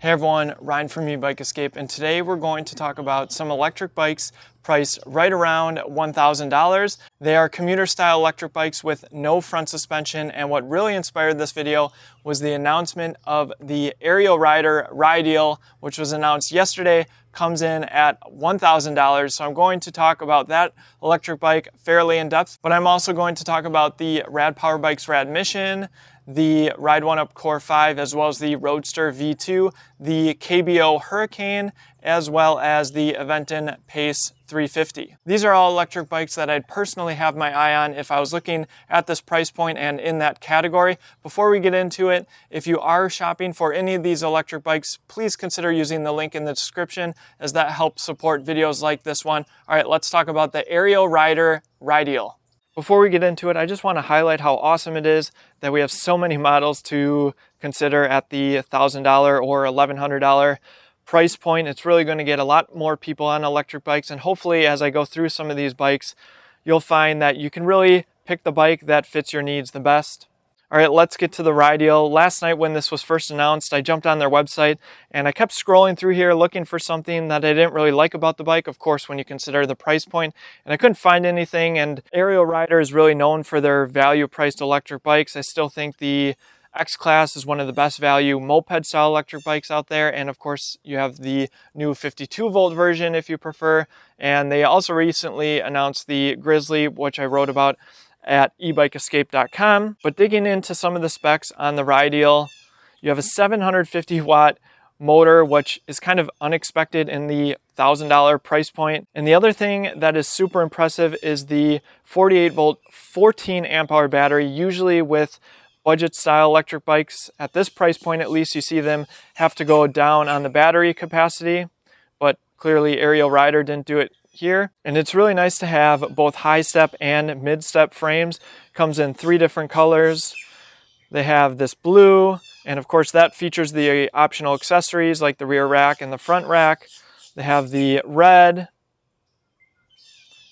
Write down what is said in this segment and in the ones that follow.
Hey everyone, Ryan from Ebike Escape, and today we're going to talk about some electric bikes priced right around $1,000. They are commuter style electric bikes with no front suspension, and what really inspired this video was the announcement of the Ariel rider Rideal, which was announced yesterday, comes in at $1,000. So I'm going to talk about that electric bike fairly in depth, but I'm also going to talk about the Rad Power Bikes RadMission, the Ride1Up Core-5, as well as the Roadster V2, the KBO Hurricane, as well as the Aventon Pace 350. These are all electric bikes that I'd personally have my eye on if I was looking at this price point and in that category. Before we get into it, if you are shopping for any of these electric bikes, please consider using the link in the description, as that helps support videos like this one. All right, let's talk about the Ariel rider Rideal. Before we get into it, I just want to highlight how awesome it is that we have so many models to consider at the $1,000 or $1,100 price point. It's really going to get a lot more people on electric bikes, and hopefully as I go through some of these bikes, you'll find that you can really pick the bike that fits your needs the best. All right, let's get to the Rideal. Last night when this was first announced, I jumped on their website and I kept scrolling through here looking for something that I didn't really like about the bike, of course, when you consider the price point, and I couldn't find anything. And Ariel Rider is really known for their value-priced electric bikes. I still think the X-Class is one of the best value moped-style electric bikes out there, and of course, you have the new 52-volt version if you prefer. And they also recently announced the Grizzly, which I wrote about at ebikeescape.com. But digging into some of the specs on the Rideal, you have a 750 watt motor, which is kind of unexpected in the $1,000 price point. And the other thing that is super impressive is the 48 volt 14 amp hour battery. Usually with budget style electric bikes at this price point, at least, you see them have to go down on the battery capacity, but clearly Ariel Rider didn't do it here. And it's really nice to have both high step and mid step frames. Comes in 3 different colors. They have this blue, and of course that features the optional accessories like the rear rack and the front rack. They have the red,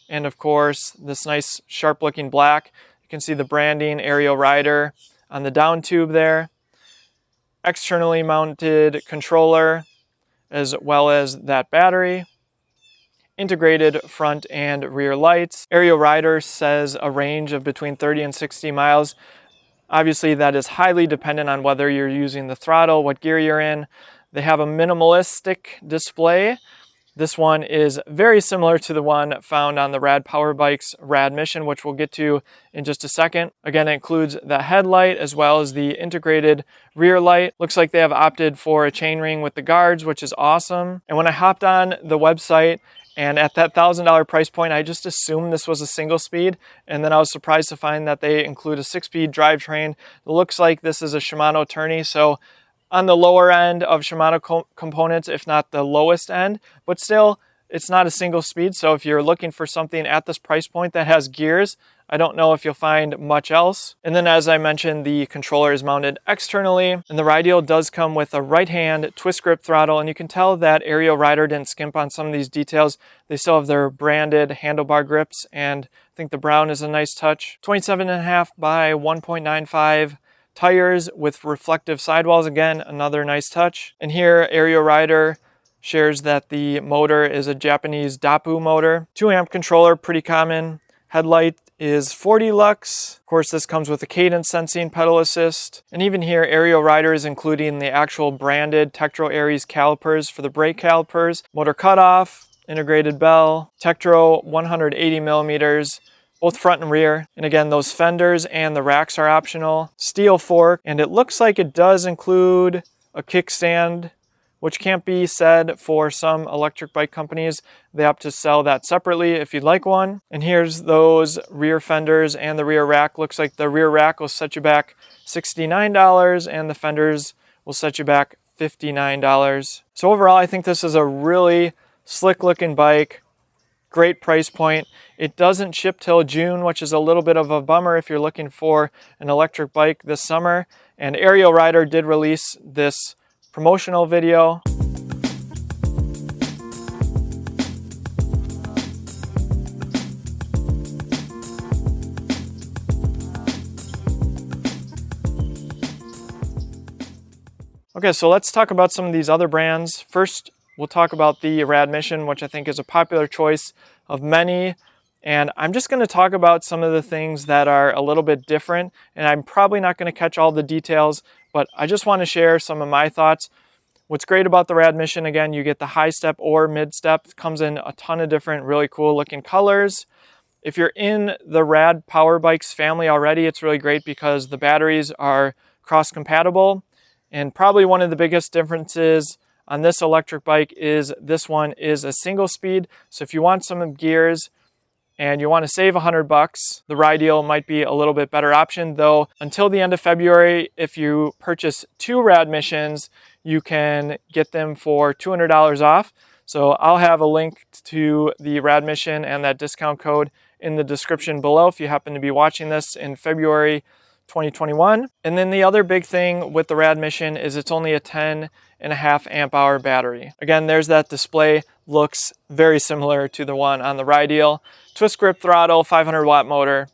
and of course this nice sharp looking black. You can see the branding Ariel Rider on the down tube there. Externally mounted controller, as well as that battery. Integrated front and rear lights. Ariel Rider says a range of between 30 and 60 miles. Obviously that is highly dependent on whether you're using the throttle, what gear you're in. They have a minimalistic display. This one is very similar to the one found on the Rad Power Bikes RadMission, which we'll get to in just a second. Again, it includes the headlight as well as the integrated rear light. Looks like they have opted for a chainring with the guards, which is awesome. And when I hopped on the website, and at that $1,000 price point, I just assumed this was a single speed, and then I was surprised to find that they include a 6-speed drivetrain. It looks like this is a Shimano tourney, so on the lower end of Shimano components, if not the lowest end, but still, it's not a single speed. So if you're looking for something at this price point that has gears, I don't know if you'll find much else. And then, as I mentioned, the controller is mounted externally, and the Rideal does come with a right-hand twist grip throttle, and you can tell that Ariel Rider didn't skimp on some of these details. They still have their branded handlebar grips, and I think the brown is a nice touch. 27.5 by 1.95 tires with reflective sidewalls, again, another nice touch. And here, Ariel Rider shares that the motor is a Japanese Dapu motor. 2 amp controller, pretty common. Headlight is 40 lux. Of course, this comes with a cadence sensing pedal assist. And even here, Ariel Rider is including the actual branded Tektro Aries calipers for the brake calipers. Motor cutoff, integrated bell, Tektro 180 millimeters, both front and rear. And again, those fenders and the racks are optional. Steel fork, and it looks like it does include a kickstand, which can't be said for some electric bike companies. They opt to sell that separately if you'd like one. And here's those rear fenders and the rear rack. Looks like the rear rack will set you back $69 and the fenders will set you back $59. So overall, I think this is a really slick looking bike. Great price point. It doesn't ship till June, which is a little bit of a bummer if you're looking for an electric bike this summer. And Ariel Rider did release this promotional video. Okay, so let's talk about some of these other brands. First, we'll talk about the RadMission, which I think is a popular choice of many. And I'm just going to talk about some of the things that are a little bit different. And I'm probably not going to catch all the details, but I just want to share some of my thoughts. What's great about the RadMission, again, you get the high step or mid step. It comes in a ton of different really cool looking colors. If you're in the Rad Power Bikes family already, it's really great because the batteries are cross compatible. And probably one of the biggest differences on this electric bike is this one is a single speed. So if you want some gears and you want to save $100, the Rideal might be a little bit better option, though until the end of February, if you purchase 2 RadMissions, you can get them for $200 off. So I'll have a link to the RadMission and that discount code in the description below if you happen to be watching this in February 2021. And then the other big thing with the RadMission is it's only a 10.5 amp hour battery. Again, there's that display, looks very similar to the one on the Rideal. Twist grip throttle, 500 watt motor.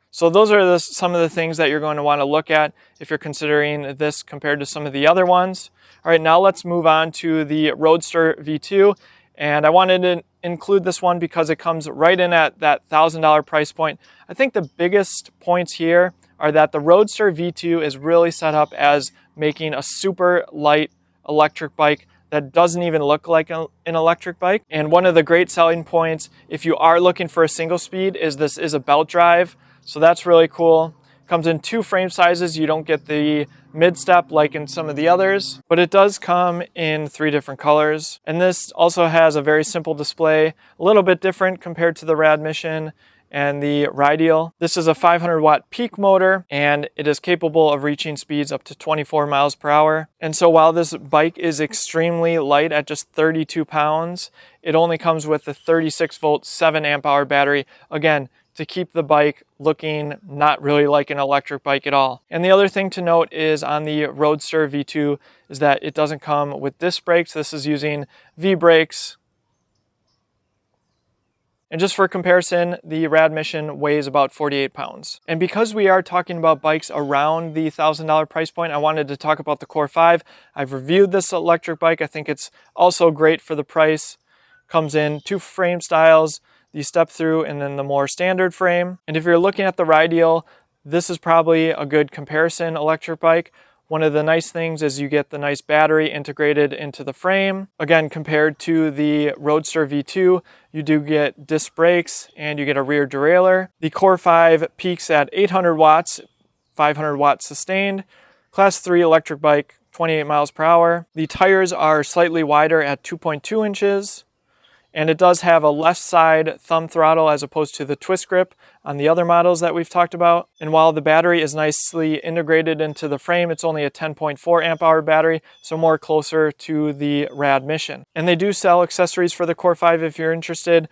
So those are some of the things that you're going to want to look at if you're considering this compared to some of the other ones. All right, now let's move on to the Roadster V2. And I wanted to include this one because it comes right in at that $1,000 price point. I think the biggest points here are that the Roadster V2 is really set up as making a super light electric bike that doesn't even look like an electric bike. And one of the great selling points, if you are looking for a single speed, is this is a belt drive. So that's really cool. Comes in 2 frame sizes. You don't get the mid step like in some of the others, but it does come in 3 different colors. And this also has a very simple display, a little bit different compared to the RadMission and the Rideal. This is a 500 watt peak motor, and it is capable of reaching speeds up to 24 miles per hour. And so while this bike is extremely light at just 32 pounds, it only comes with a 36 volt 7 amp hour battery, again, to keep the bike looking not really like an electric bike at all. And the other thing to note is on the Roadster V2 is that it doesn't come with disc brakes. This is using V brakes. And just for comparison, the RadMission weighs about 48 pounds. And because we are talking about bikes around the $1,000 price point, I wanted to talk about the Core-5. I've reviewed this electric bike. I think it's also great for the price. Comes in 2 frame styles, the step through and then the more standard frame. And if you're looking at the Rideal, this is probably a good comparison electric bike. One of the nice things is you get the nice battery integrated into the frame. Again, compared to the Roadster V2, you do get disc brakes and you get a rear derailleur. The Core-5 peaks at 800 watts, 500 watts sustained. Class 3 electric bike, 28 miles per hour. The tires are slightly wider at 2.2 inches. And it does have a left side thumb throttle as opposed to the twist grip on the other models that we've talked about. And while the battery is nicely integrated into the frame, it's only a 10.4 amp hour battery, so more closer to the RadMission. And they do sell accessories for the Core-5 if you're interested.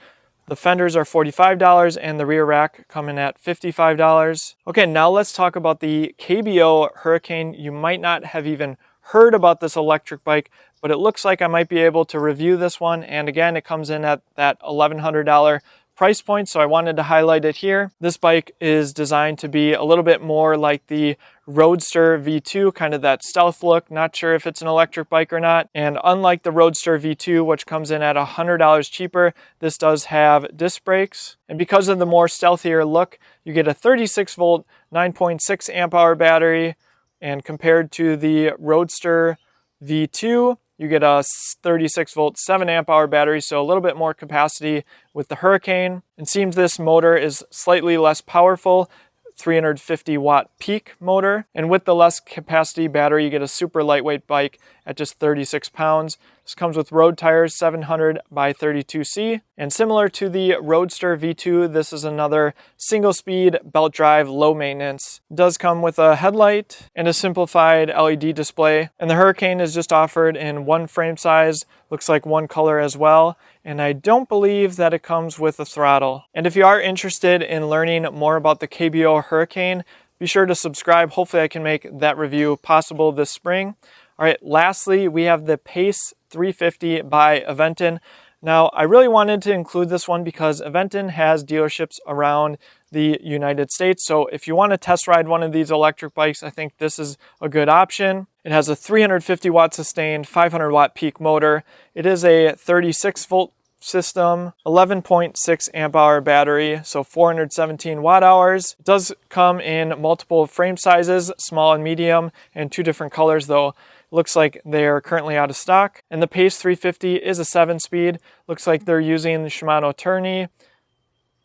The fenders are $45 and the rear rack coming at $55. Okay, now let's talk about the KBO Hurricane. You might not have even heard about this electric bike, but it looks like I might be able to review this one. And again, it comes in at that $1,100 price point, so I wanted to highlight it here. This bike is designed to be a little bit more like the Roadster V2, kind of that stealth look. Not sure if it's an electric bike or not. And unlike the Roadster V2, which comes in at $100 cheaper, this does have disc brakes. And because of the more stealthier look, you get a 36 volt 9.6 amp hour battery. And compared to the Roadster V2, you get a 36 volt 7 amp hour battery, so a little bit more capacity with the Hurricane. It seems this motor is slightly less powerful, 350 watt peak motor. And with the less capacity battery, you get a super lightweight bike at just 36 pounds. This comes with road tires 700 by 32C. And similar to the Roadster V2, this is another single speed belt drive, low maintenance. It does come with a headlight and a simplified LED display. And the Hurricane is just offered in 1 frame size, looks like 1 color as well. And I don't believe that it comes with a throttle. And if you are interested in learning more about the KBO Hurricane, be sure to subscribe. Hopefully I can make that review possible this spring. All right, lastly, we have the Pace 350 by Aventon. Now, I really wanted to include this one because Aventon has dealerships around the United States. So if you want to test ride one of these electric bikes, I think this is a good option. It has a 350 watt sustained, 500 watt peak motor. It is a 36 volt system, 11.6 amp hour battery, so 417 watt hours. It does come in multiple frame sizes, small and medium, and 2 different colors, though looks like they are currently out of stock. And the Pace 350 is a 7-speed. Looks like they're using the Shimano Tourney,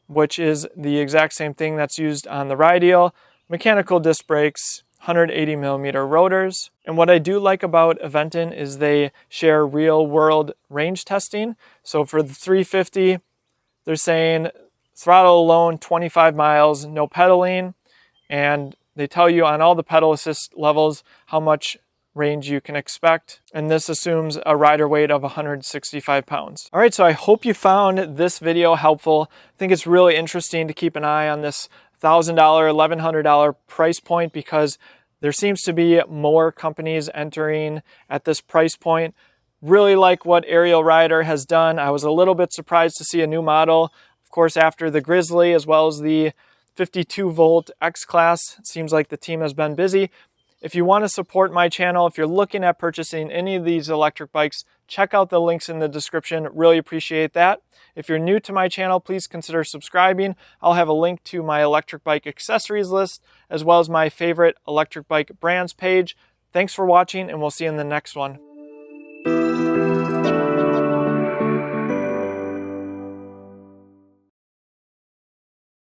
which is the exact same thing that's used on the Rideal. Mechanical disc brakes, 180 millimeter rotors. And what I do like about Aventon is they share real world range testing. So for the 350, they're saying throttle alone 25 miles, no pedaling. And they tell you on all the pedal assist levels how much range you can expect, and this assumes a rider weight of 165 pounds. All right, so I hope you found this video helpful. I think it's really interesting to keep an eye on this $1,000, $1,100 price point because there seems to be more companies entering at this price point. Really like what Ariel Rider has done. I was a little bit surprised to see a new model, of course, after the Grizzly as well as the 52 volt X Class. It seems like the team has been busy. If you want to support my channel, if you're looking at purchasing any of these electric bikes, check out the links in the description. Really appreciate that. If you're new to my channel, please consider subscribing. I'll have a link to my electric bike accessories list, as well as my favorite electric bike brands page. Thanks for watching, and we'll see you in the next one.